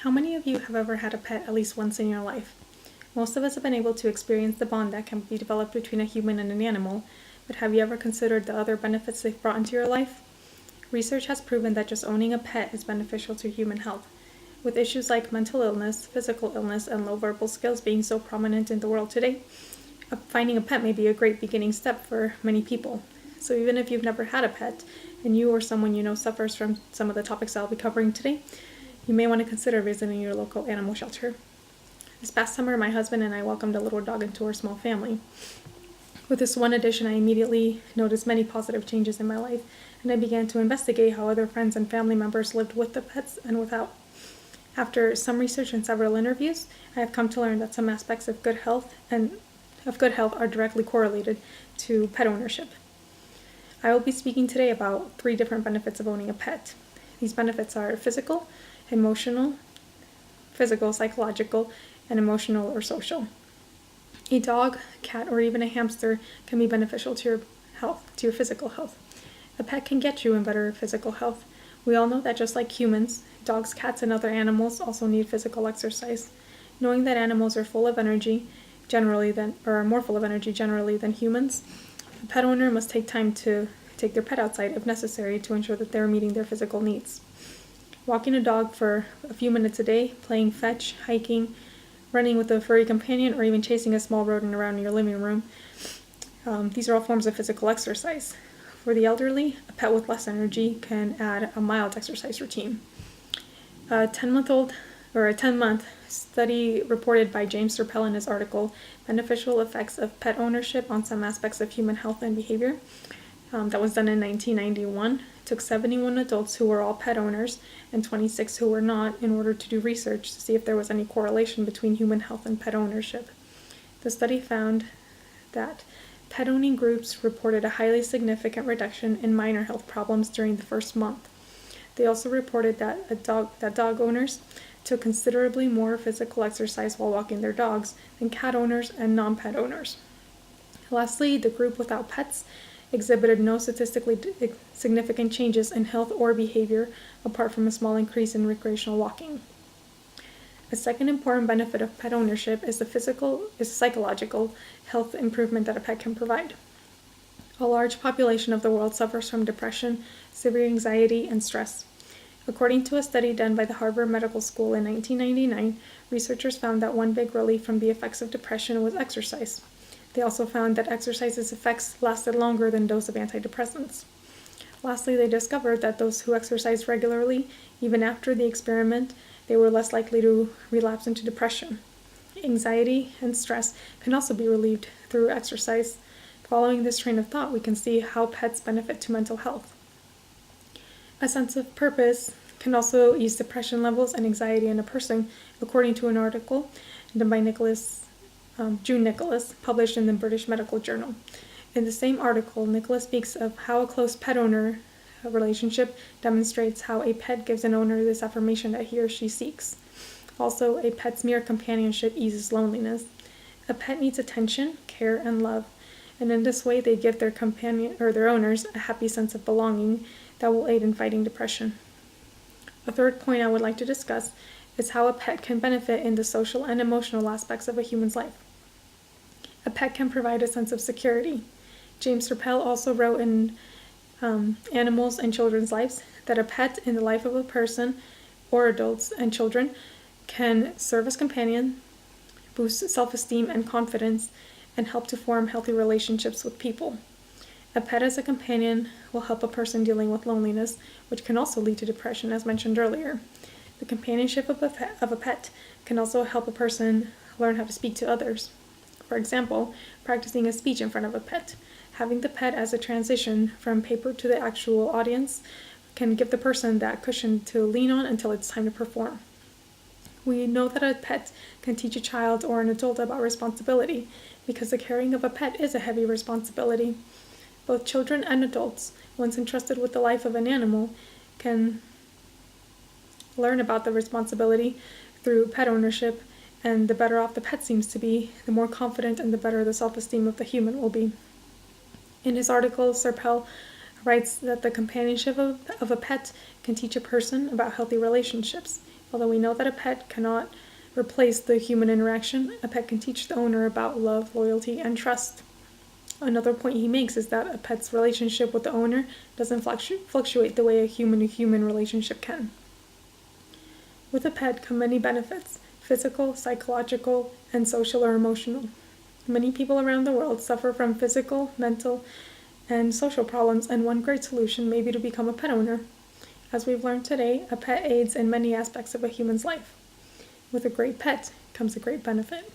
How many of you have ever had a pet at least once in your life? Most of us have been able to experience the bond that can be developed between a human and an animal, but have you ever considered the other benefits they've brought into your life? Research has proven that just owning a pet is beneficial to human health. With issues like mental illness, physical illness, and low verbal skills being so prominent in the world today, finding a pet may be a great beginning step for many people. So even if you've never had a pet, and you or someone you know suffers from some of the topics I'll be covering today, you may want to consider visiting your local animal shelter. This past summer, my husband and I welcomed a little dog into our small family. With this one addition, I immediately noticed many positive changes in my life, and I began to investigate how other friends and family members lived with the pets and without. After some research and several interviews, I have come to learn that some aspects of good health are directly correlated to pet ownership. I will be speaking today about 3 different benefits of owning a pet. These benefits are physical, psychological, and emotional or social. A dog, cat, or even a hamster can be beneficial to your health, to your physical health. A pet can get you in better physical health. We all know that just like humans, dogs, cats, and other animals also need physical exercise. Knowing that animals are full of energy, are more full of energy generally than humans, a pet owner must take time to take their pet outside if necessary to ensure that they're meeting their physical needs. Walking a dog for a few minutes a day, playing fetch, hiking, running with a furry companion, or even chasing a small rodent around your living room. These are all forms of physical exercise. For the elderly, a pet with less energy can add a mild exercise routine. A 10-month study reported by James Serpell in his article, Beneficial Effects of Pet Ownership on Some Aspects of Human Health and Behavior, that was done in 1991, took 71 adults who were all pet owners and 26 who were not in order to do research to see if there was any correlation between human health and pet ownership. The study found that pet owning groups reported a highly significant reduction in minor health problems during the first month. They also reported that dog owners took considerably more physical exercise while walking their dogs than cat owners and non-pet owners. Lastly, the group without pets exhibited no statistically significant changes in health or behavior apart from a small increase in recreational walking. A second important benefit of pet ownership is psychological health improvement that a pet can provide. A large population of the world suffers from depression, severe anxiety, and stress. According to a study done by the Harvard Medical School in 1999, researchers found that one big relief from the effects of depression was exercise. They also found that exercise's effects lasted longer than those of antidepressants. Lastly, they discovered that those who exercised regularly, even after the experiment, they were less likely to relapse into depression. Anxiety and stress can also be relieved through exercise. Following this train of thought, we can see how pets benefit to mental health. A sense of purpose can also ease depression levels and anxiety in a person, according to an article done by June Nicholas, published in the British Medical Journal. In the same article, Nicholas speaks of how a close pet-owner relationship demonstrates how a pet gives an owner this affirmation that he or she seeks. Also, a pet's mere companionship eases loneliness. A pet needs attention, care, and love, and in this way they give their owners a happy sense of belonging that will aid in fighting depression. A third point I would like to discuss is how a pet can benefit in the social and emotional aspects of a human's life. A pet can provide a sense of security. James Serpell also wrote in Animals and Children's Lives that a pet in the life of a person, or adults and children, can serve as companion, boost self-esteem and confidence, and help to form healthy relationships with people. A pet as a companion will help a person dealing with loneliness, which can also lead to depression, as mentioned earlier. The companionship of a pet can also help a person learn how to speak to others. For example, practicing a speech in front of a pet. Having the pet as a transition from paper to the actual audience can give the person that cushion to lean on until it's time to perform. We know that a pet can teach a child or an adult about responsibility, because the caring of a pet is a heavy responsibility. Both children and adults, once entrusted with the life of an animal, can learn about the responsibility through pet ownership, and the better off the pet seems to be, the more confident and the better the self-esteem of the human will be. In his article, Serpell writes that the companionship of a pet can teach a person about healthy relationships. Although we know that a pet cannot replace the human interaction, a pet can teach the owner about love, loyalty, and trust. Another point he makes is that a pet's relationship with the owner doesn't fluctuate the way a human-to-human relationship can. With a pet come many benefits: physical, psychological, and social or emotional. Many people around the world suffer from physical, mental, and social problems, and one great solution may be to become a pet owner. As we've learned today, a pet aids in many aspects of a human's life. With a great pet comes a great benefit.